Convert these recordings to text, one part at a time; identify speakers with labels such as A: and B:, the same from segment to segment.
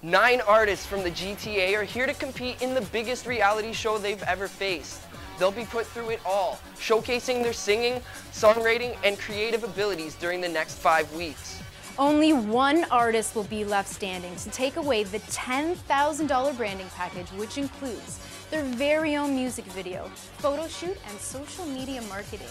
A: 9 artists from the GTA are here to compete in the biggest reality show they've ever faced. They'll be put through it all, showcasing their singing, songwriting, and creative abilities during the next 5 weeks.
B: Only one artist will be left standing to take away the $10,000 branding package, which includes their very own music video, photo shoot, and social media marketing.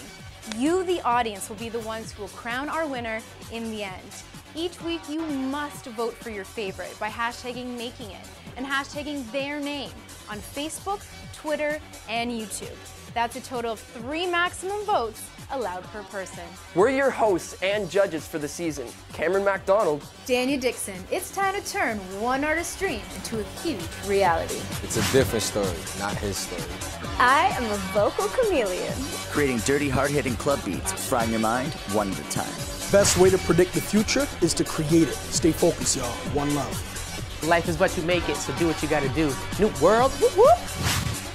B: You, the audience, will be the ones who will crown our winner in the end. Each week, you must vote for your favorite by hashtagging Making It and hashtagging their name on Facebook, Twitter, and YouTube. That's a total of 3 maximum votes allowed per person.
A: We're your hosts and judges for the season, Cameron MacDonald,
B: Daniel Dixon. It's time to turn one artist's dream into a huge reality.
C: It's a different story, not his story.
B: I am a vocal chameleon.
D: Creating dirty, hard-hitting club beats, frying your mind one at a time.
E: Best way to predict the future is to create it. Stay focused, y'all. One love.
F: Life is what you make it, so do what you gotta do. New world, whoop whoop.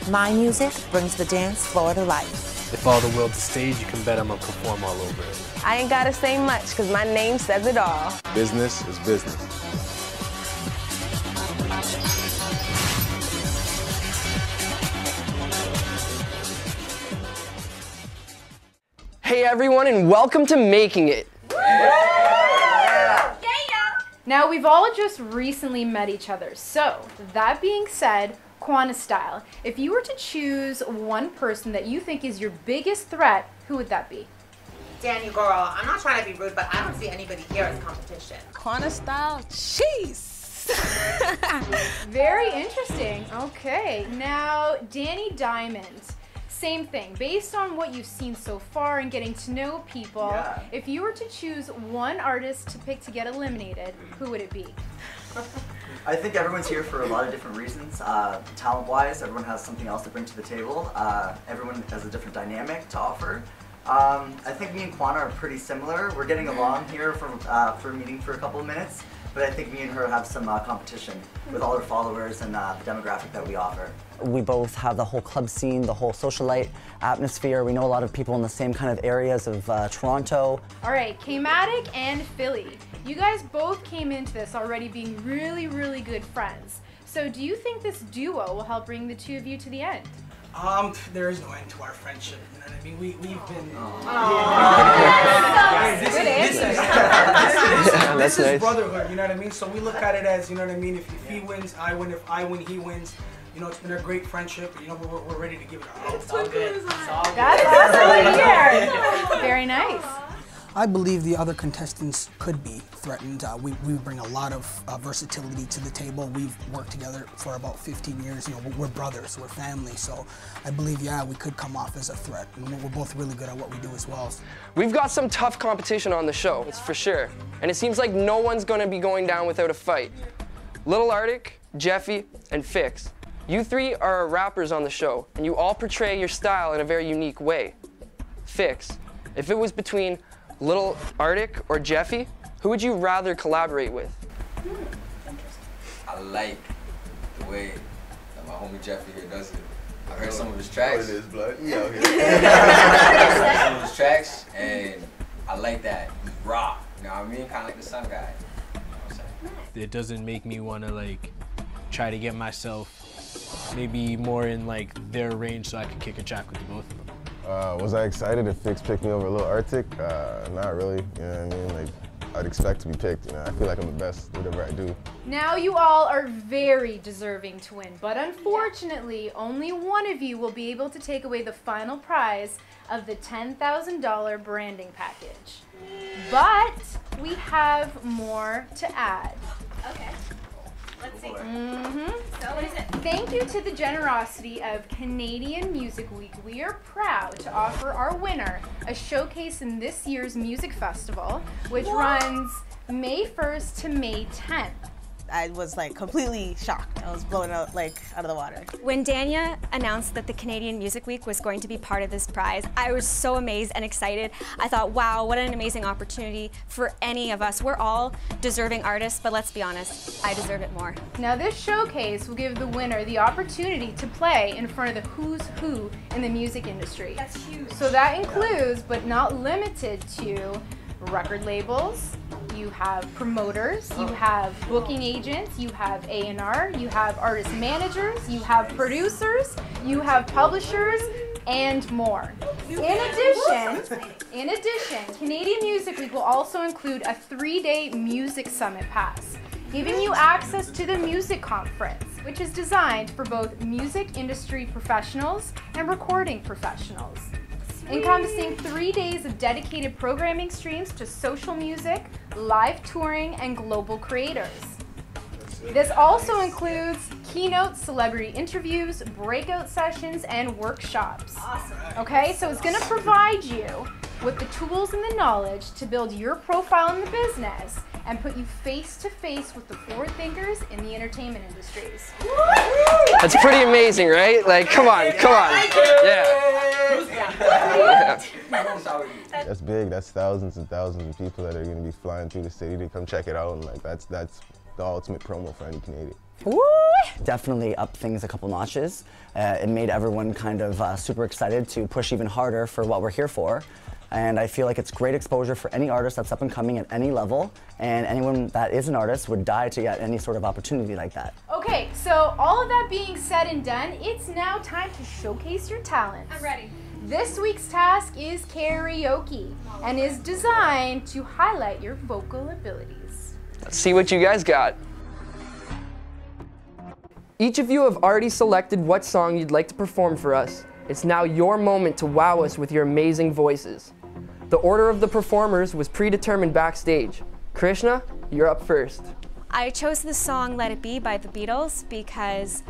G: My music brings the dance floor to life.
C: If all the world's a stage, you can bet I'm gonna perform all over it.
H: I ain't gotta say much, cause my name says it all.
C: Business is business.
A: Hey everyone, and welcome to Making It.
B: Now, we've all just recently met each other, so that being said, Quanah style, if you were to choose one person that you think is your biggest threat, who would that be?
G: Daniel, girl, I'm not trying to be rude, but I don't see anybody here as competition.
H: Quanah style, cheese.
B: Very interesting. Okay, now Danny Diamond. Same thing. Based on what you've seen so far and getting to know people, if you were to choose one artist to pick to get eliminated, who would it be?
D: I think everyone's here for a lot of different reasons. Talent-wise, everyone has something else to bring to the table. Everyone has a different dynamic to offer. I think me and Quanah are pretty similar. We're getting along here for meeting for a couple of minutes, but I think me and her have some competition with all her followers and the demographic that we offer.
I: We both have the whole club scene, the whole socialite atmosphere. We know a lot of people in the same kind of areas of Toronto.
B: All right, K-Matic and Philly. You guys both came into this already being really, really good friends. So do you think this duo will help bring the two of you to the end?
E: There is no end to our friendship. You know what I mean? We've been.
B: Good answer.
E: This is brotherhood. You know what I mean? So we look at it as, you know what I mean? If he wins, I win. If I win, he wins. You know, it's been a great friendship. You know, we're ready to give it our all.
G: It's all good.
B: That's awesome to hear. Very nice.
E: I believe the other contestants could be threatened. We bring a lot of versatility to the table. We've worked together for about 15 years. You know, we're brothers, we're family. So I believe, yeah, we could come off as a threat. And we're both really good at what we do as well.
A: We've got some tough competition on the show, it's for sure. And it seems like no one's gonna be going down without a fight. Little Arctic, Jeffy, and Fix. You 3 are rappers on the show, and you all portray your style in a very unique way. Fix, if it was between Little Arctic or Jeffy, who would you rather collaborate with?
C: I like the way that my homie Jeffy here does it. I heard some of his tracks. Some of his tracks, and I like that. He's raw, you know what I mean? Kind of like the Sun guy. You know what I'm saying? It doesn't make me want to like try to get myself maybe more in like their range so I can kick a track with the both of them.
J: Was I excited if Fix picked me over Lil Arctic? Not really, you know what I mean? Like, I'd expect to be picked, you know? I feel like I'm the best at whatever I do.
B: Now you all are very deserving to win, but unfortunately, only one of you will be able to take away the final prize of the $10,000 branding package. But we have more to add.
H: Okay. Let's see.
B: So what is it? Thank you to the generosity of Canadian Music Week, we are proud to offer our winner a showcase in this year's music festival, which runs May 1st to May 10th.
G: I was like completely shocked. I was blown out like out of the water.
K: When Dania announced that the Canadian Music Week was going to be part of this prize, I was so amazed and excited. I thought, wow, what an amazing opportunity for any of us. We're all deserving artists, but let's be honest, I deserve it more.
B: Now this showcase will give the winner the opportunity to play in front of the who's who in the music industry.
H: That's huge.
B: So that includes, but not limited to, record labels, you have promoters, you have booking agents, you have A&R, you have artist managers, you have producers, you have publishers, and more. In addition, Canadian Music Week will also include a 3-day music summit pass, giving you access to the music conference, which is designed for both music industry professionals and recording professionals, encompassing 3 days of dedicated programming streams to social music, live touring, and global creators. This also includes keynote celebrity interviews, breakout sessions, and workshops. Awesome. Okay, so it's going to provide you with the tools and the knowledge to build your profile in the business and put you face to face with the forward thinkers in the entertainment industries.
A: That's pretty amazing, right? Like, come on. Yeah.
J: That's big. That's thousands and thousands of people that are going to be flying through the city to come check it out, and like that's the ultimate promo for any Canadian.
I: Woo! Definitely up things a couple notches. It made everyone kind of super excited to push even harder for what we're here for. And I feel like it's great exposure for any artist that's up and coming at any level, and anyone that is an artist would die to get any sort of opportunity like that.
B: Okay, so all of that being said and done, it's now time to showcase your talents.
K: I'm ready.
B: This week's task is karaoke and is designed to highlight your vocal abilities.
A: Let's see what you guys got. Each of you have already selected what song you'd like to perform for us. It's now your moment to wow us with your amazing voices. The order of the performers was predetermined backstage. Krishna, you're up first.
K: I chose the song Let It Be by the Beatles because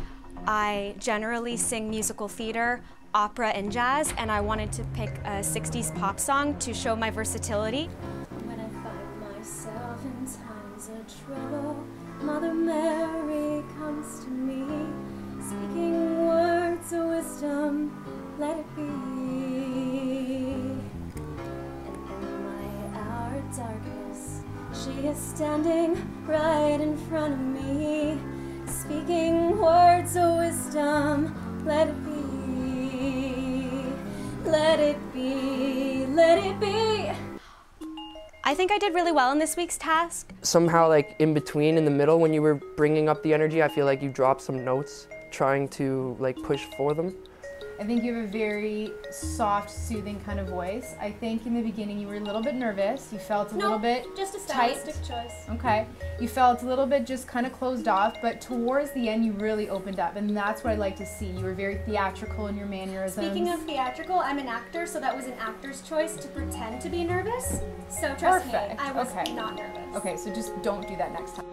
K: I generally sing musical theater, opera, and jazz, and I wanted to pick a 60s pop song to show my versatility.
L: When I find myself in times of trouble, Mother Mary comes to me, speaking words of wisdom, let it be. And in my hour of darkness, she is standing right in front of me, speaking words of wisdom, let it be. Let it be, let it be.
K: I think I did really well in this week's task.
A: Somehow, like in between, in the middle, when you were bringing up the energy, I feel like you dropped some notes trying to like push for them.
B: I think you have a very soft, soothing kind of voice. I think in the beginning you were a little bit nervous. You felt a little bit
L: just a
B: tight.
L: stylistic choice.
B: Okay. You felt a little bit just kind of closed off, but towards the end you really opened up, and that's what I like to see. You were very theatrical in your mannerisms.
L: Speaking of theatrical, I'm an actor, so that was an actor's choice to pretend to be nervous. So trust me, I was not nervous.
B: Okay, so just don't do that next time.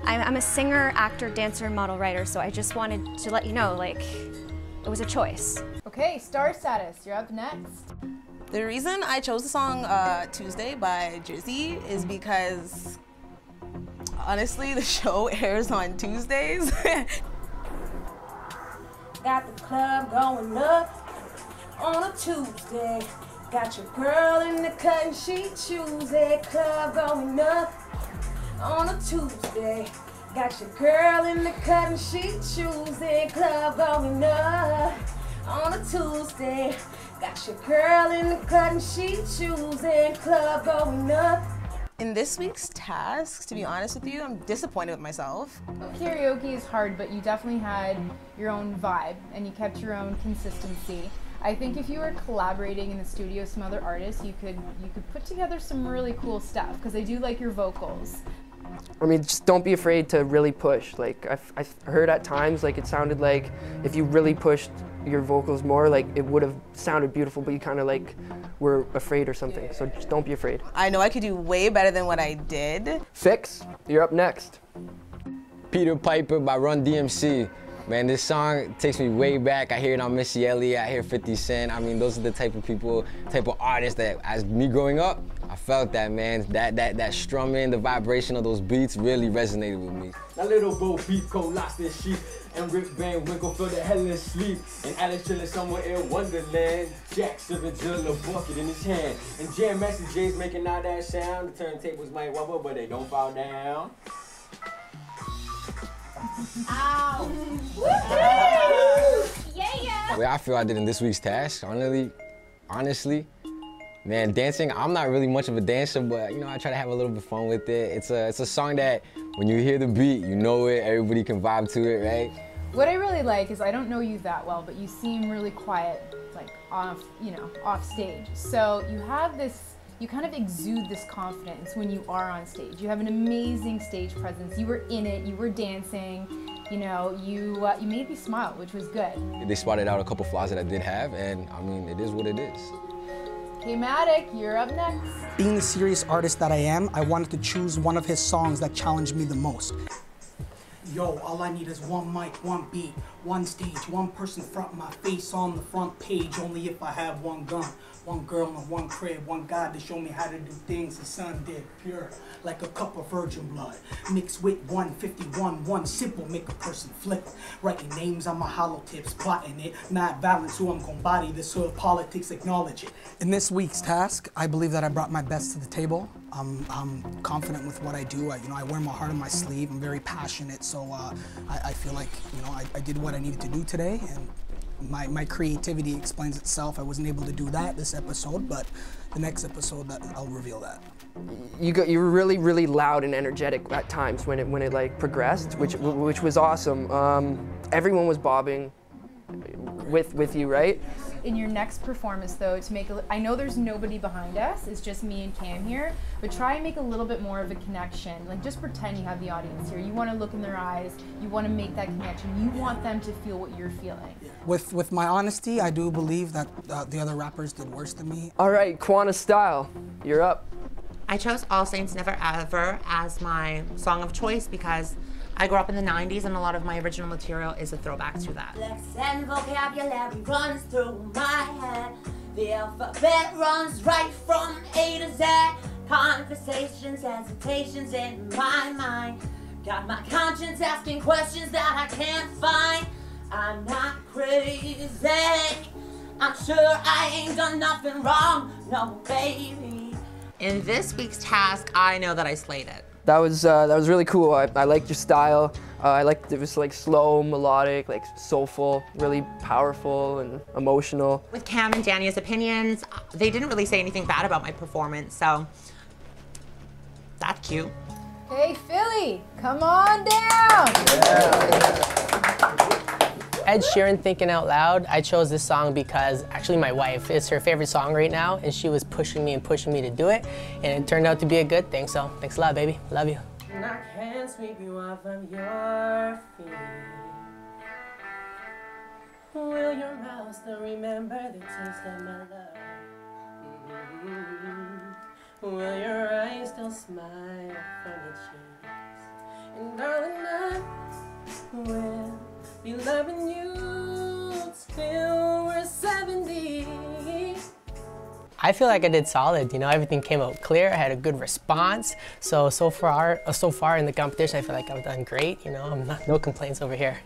K: I'm a singer, actor, dancer, model, writer, so I just wanted to let you know, like, it was a choice.
B: Okay, star status, you're up next.
M: The reason I chose the song Tuesday by Jersey is because, honestly, the show airs on Tuesdays.
L: Got the club going up on a Tuesday. Got your girl in the cut and she choosy. Club going up on a Tuesday. Got your girl in the cut and she choosy. Club going up on a Tuesday. Got your girl in the cut and she choosy. Club going up.
M: In this week's task, to be honest with you, I'm disappointed with myself.
B: Karaoke is hard, but you definitely had your own vibe and you kept your own consistency. I think if you were collaborating in the studio with some other artists, you could put together some really cool stuff, because I do like your vocals.
A: I mean, just don't be afraid to really push. Like, I've heard at times, like, it sounded like if you really pushed your vocals more, like, it would have sounded beautiful, but you kind of, like, were afraid or something. So just don't be afraid.
M: I know I could do way better than what I did.
A: Fix, you're up next.
N: Peter Piper by Run DMC. Man, this song takes me way back. I hear it on Missy Elliott, I hear 50 Cent. I mean, those are the type of people, type of artists that, as me growing up, I felt that, man. That strumming, the vibration of those beats really resonated with me.
O: That little Bo Peep lost his sheep, and Rick Van Winkle fell the hell asleep, and Alex chilling somewhere in Wonderland. Jack sipping Jill a bucket in his hand, and Jam Master J's making all that sound. The turntables might wobble, but they don't fall down.
L: Ow!
N: The way I feel I did in this week's task, honestly, Man, dancing, I'm not really much of a dancer, but you know, I try to have a little bit of fun with it. It's a song that when you hear the beat, you know it, everybody can vibe to it, right?
P: What I really like is I don't know you that well, but you seem really quiet, like off stage. So you have this, you kind of exude this confidence when you are on stage. You have an amazing stage presence. You were in it, you were dancing, you know, you made me smile, which was good.
N: They spotted out a couple flaws that I did have, and I mean, it is what it is.
P: Okay, Matic, you're up next.
E: Being the serious artist that I am, I wanted to choose one of his songs that challenged me the most. Yo, all I need is one mic, one beat, one stage, one person front my face on the front page, only if I have one gun, one girl and one crib, one God to show me how to do things the sun did, pure, like a cup of virgin blood, mixed with 151, one simple, make a person flip, writing names on my hollow tips, plotting it, not balance who I'm gonna body, this hood politics, acknowledge it. In this week's task, I believe that I brought my best to the table. I'm confident with what I do. I wear my heart on my sleeve. I'm very passionate, so I feel like, I did what I needed to do today, and my creativity explains itself. I wasn't able to do that this episode, but the next episode, I'll reveal that.
A: You were really, really loud and energetic at times when it like progressed, which was awesome. Everyone was bobbing with you, right?
P: In your next performance, though, I know there's nobody behind us, it's just me and Cam here, but try and make a little bit more of a connection. Like, just pretend you have the audience here. You want to look in their eyes, you want to make that connection, you want them to feel what you're feeling.
E: With my honesty, I do believe that the other rappers did worse than me.
A: All right, Quanta Style, you're up.
G: I chose All Saints Never Ever as my song of choice because I grew up in the 90s and a lot of my original material is a throwback to that.
Q: Lex and vocabulary runs through my head. The alphabet runs right from A to Z. Conversations, hesitations in my mind. Got my conscience asking questions that I can't find. I'm not crazy. I'm sure I ain't done nothing wrong. No, baby.
G: In this week's task, I know that I slayed it.
A: That was really cool. I liked your style. I liked it was like slow, melodic, like soulful, really powerful and emotional.
G: With Cam and Dania's opinions, they didn't really say anything bad about my performance, so that's cute.
P: Hey, Philly, come on down.
F: Ed Sheeran, Thinking Out Loud. I chose this song because actually my wife, it's her favorite song right now, and she was pushing me to do it, and it turned out to be a good thing, so thanks a lot, baby. Love you.
L: And I can't sweep you off of your feet. Will your mouth still remember the taste of my love? Will your eyes still smile from the cheeks? And darling, I will be loving you till we're 70.
F: I feel like I did solid. Everything came out clear. I had a good response. So far in the competition, I feel like I've done great. No complaints over here.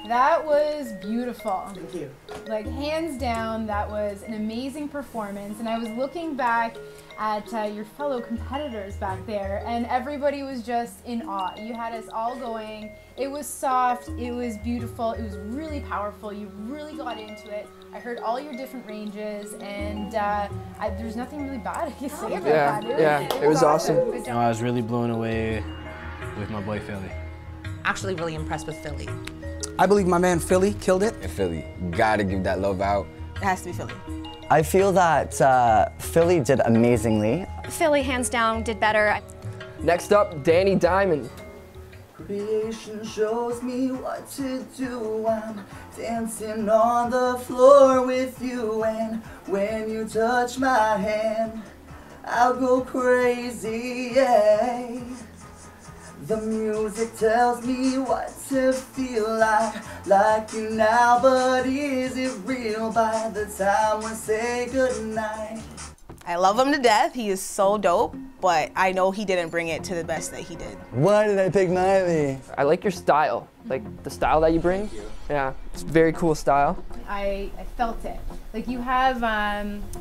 P: That was beautiful.
E: Thank you.
P: Like, hands down, that was an amazing performance. And I was looking back at your fellow competitors back there, and everybody was just in awe. You had us all going. It was soft, it was beautiful, it was really powerful. You really got into it. I heard all your different ranges, and there's nothing really bad I can say about that.
A: It was awesome.
C: I was really blown away with my boy Philly.
G: Actually really impressed with Philly.
E: I believe my man Philly killed it.
N: And Philly, gotta give that love out.
M: It has to be Philly.
I: I feel that Philly did amazingly.
K: Philly, hands down, did better.
A: Next up, Danny Diamond.
D: Creation shows me what to do. I'm dancing on the floor with you, and when you touch my hand, I'll go crazy, yeah. The music tells me what to feel like you now, but is it real by the time we say goodnight?
M: I love him to death. He is so dope, but I know he didn't bring it to the best that he did.
I: Why did I pick Miley?
A: I like your style, like the style that you bring. Yeah, it's very cool style.
P: I felt it. Like, you have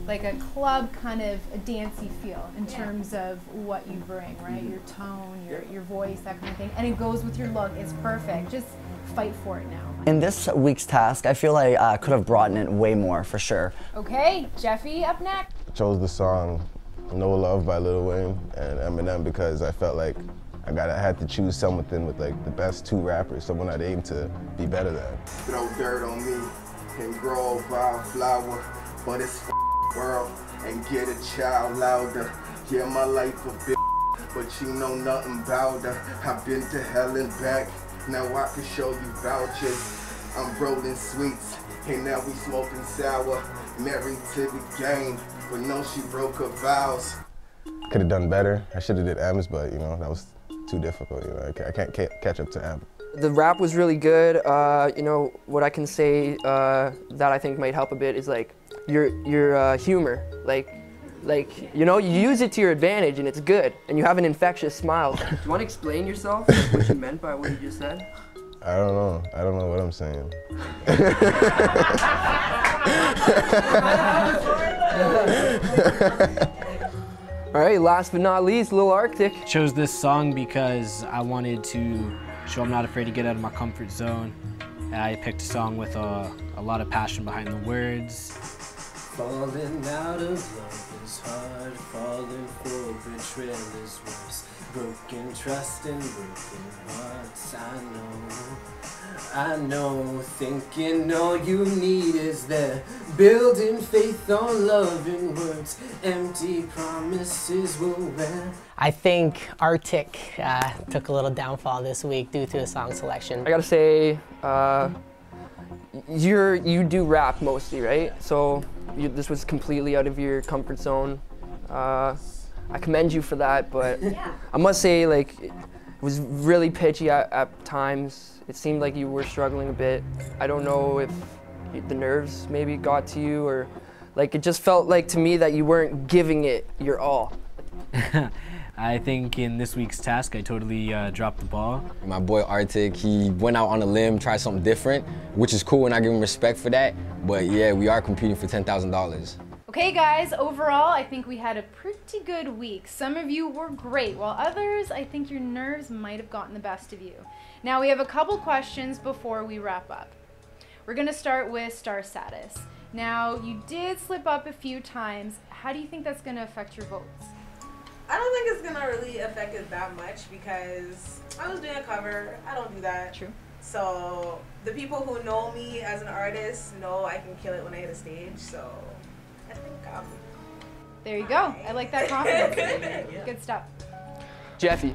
P: like a club kind of a dancey feel in terms of what you bring, right? Your tone, your voice, that kind of thing. And it goes with your look. It's perfect. Just fight for it now.
I: In this week's task, I feel like I could have brought in it way more, for sure.
P: Okay, Jeffy, up next.
J: chose the song No Love by Lil Wayne and Eminem because I felt like I had to choose someone with like the best two rappers, someone I'd aim to be better than.
R: Throw dirt on me and grow a wildflower, but it's world and get a child louder. Yeah, my life a bitch, but you know nothing about her. I've been to hell and back, now I can show you vouchers. I'm rolling sweets, and now we smoking sour. Married to the game, but no, she broke her vows.
J: Could have done better. I should have did M's, but you know, that was too difficult. You know, I can't catch up to M.
A: The rap was really good. You know, what I can say that I think might help a bit is like your humor. Like, you know, you use it to your advantage and it's good. And you have an infectious smile. Do you want to explain yourself? What you meant by what you just said?
J: I don't know. I don't know what I'm saying.
A: All right, last but not least, Lil Arctic.
C: Chose this song because I wanted to show I'm not afraid to get out of my comfort zone. I picked a song with a lot of passion behind the words.
O: Falling out of love is hard, falling for betrayal is worse. Broken trust and broken hearts, I know, thinking all you need is there. Building faith on loving words, empty promises will wear.
F: I think Arctic took a little downfall this week due to his song selection.
A: I gotta say, you do rap mostly, right? So this was completely out of your comfort zone. I commend you for that, but I must say, like, it was really pitchy at times. It seemed like you were struggling a bit. I don't know if the nerves maybe got to you, or like it just felt like to me that you weren't giving it your all.
C: I think in this week's task, I totally dropped the ball.
N: My boy Arctic, he went out on a limb, tried something different, which is cool and I give him respect for that. But yeah, we are competing for $10,000.
P: Okay guys, overall I think we had a pretty good week. Some of you were great, while others, I think your nerves might have gotten the best of you. Now we have a couple questions before we wrap up. We're gonna start with star status. Now you did slip up a few times. How do you think that's gonna affect your votes?
M: I don't think it's gonna really affect it that much because I was doing a cover. I don't do that.
P: True.
M: So the people who know me as an artist know I can kill it when I hit a stage. So I think
P: there you go. I like that confidence. Good stuff.
A: Jeffy,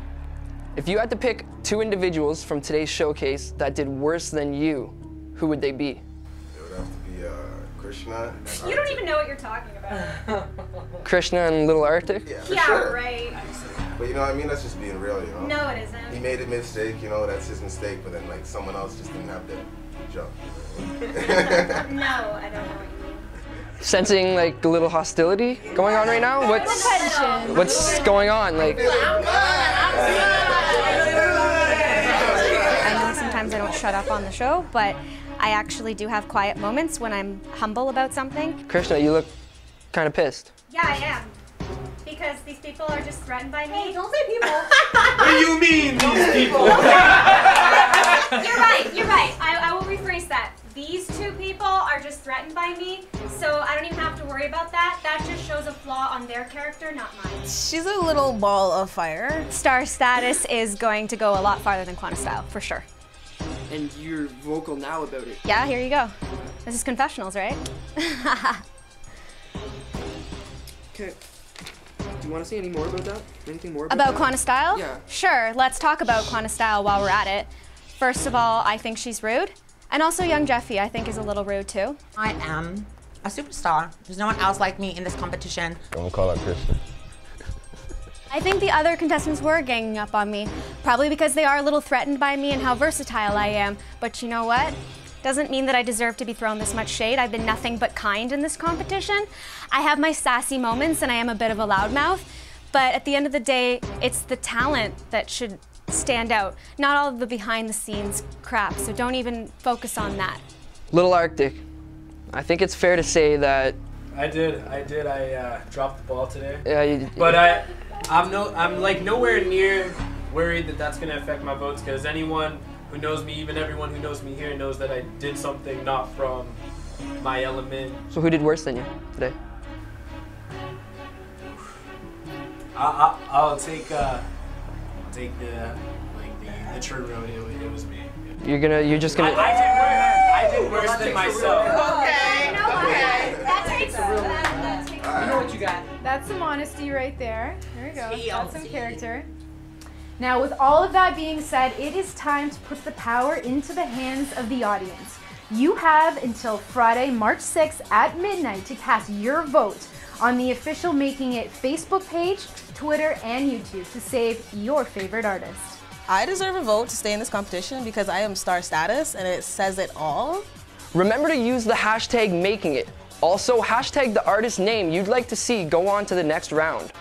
A: if you had to pick two individuals from today's showcase that did worse than you, who would they be?
R: It would have to be Krishna.
K: You don't even know what you're talking about.
A: Krishna and Little Arctic?
R: Yeah, for
K: Yeah,
R: sure.
K: right.
R: But you know what I mean? That's just being real, you know?
K: No, it isn't.
R: He made a mistake, you know, that's his mistake, but then like someone else just didn't have the jump.
K: No, I don't know what you mean.
A: Sensing like a little hostility going on right now? What's going on? Like,
K: I know sometimes I don't shut up on the show, but I actually do have quiet moments when I'm humble about something.
A: Krishna, you look kind of pissed.
K: Yeah, I am. Because these people are just threatened by me. Hey, don't say people.
O: What do you mean, these people?
K: You're right. I will rephrase that. These two people are just threatened by me, so I don't even have to worry about that. That just shows a flaw on their character, not mine.
M: she's a little ball of fire.
K: Star status is going to go a lot farther than Quanta Style, for sure.
A: And you're vocal now about it.
K: Yeah, here you go. This is confessionals, right?
A: Okay. Do you want to say any more about that? Anything more
K: About
A: that?
K: Quanta Style?
A: Yeah.
K: Sure, let's talk about Quanta Style while we're at it. First of all, I think she's rude. And also young Jeffy, I think, is a little rude too.
G: I am a superstar. There's no one else like me in this competition.
J: Don't call out Christian.
K: I think the other contestants were ganging up on me, probably because they are a little threatened by me and how versatile I am. But you know what? Doesn't mean that I deserve to be thrown this much shade. I've been nothing but kind in this competition. I have my sassy moments and I am a bit of a loudmouth, but at the end of the day, it's the talent that should stand out, not all of the behind the scenes crap, so don't even focus on that.
A: Little Arctic, I think it's fair to say that...
C: I did. I dropped the ball today.
A: Yeah,
C: but I'm like nowhere near worried that that's gonna affect my votes, because anyone who knows me, even everyone who knows me here, knows that I did something not from my element.
A: So who did worse than you today?
C: I'll take the true road. It was me.
A: You're just gonna.
C: I did worse than myself.
M: Okay.
B: You know what you got. That's some honesty right there. There we go. That's some character. Now, with all of that being said, it is time to put the power into the hands of the audience. You have until Friday, March 6th at midnight to cast your vote on the official Making It Facebook page, Twitter, and YouTube to save your favorite artist.
M: I deserve a vote to stay in this competition because I am star status and it says it all.
A: Remember to use the hashtag #MakingIt. Also, hashtag the artist name you'd like to see go on to the next round.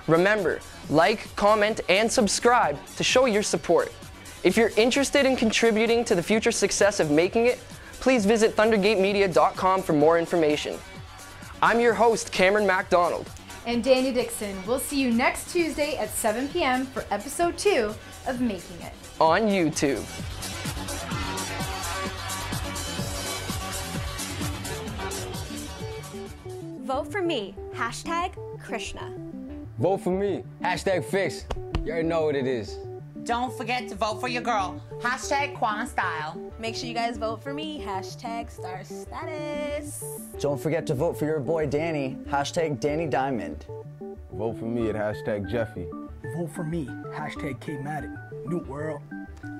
A: Remember, like, comment, and subscribe to show your support. If you're interested in contributing to the future success of Making It, please visit thundergatemedia.com for more information. I'm your host, Cameron MacDonald.
P: And Danny Dixon. We'll see you next Tuesday at 7 p.m. for episode 2 of Making It.
A: On YouTube.
K: Vote for me. Hashtag Krishna.
N: Vote for me. Hashtag fix. You already know what it is.
G: Don't forget to vote for your girl. Hashtag Quan Style.
M: Make sure you guys vote for me. Hashtag star status.
I: Don't forget to vote for your boy Danny. Hashtag Danny Diamond.
J: Vote for me at hashtag Jeffy.
E: Vote for me. Hashtag K-Matic. New World.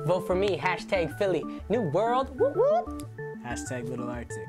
F: Vote for me. Hashtag Philly. New World. Whoop, whoop.
C: Hashtag Little Arctic.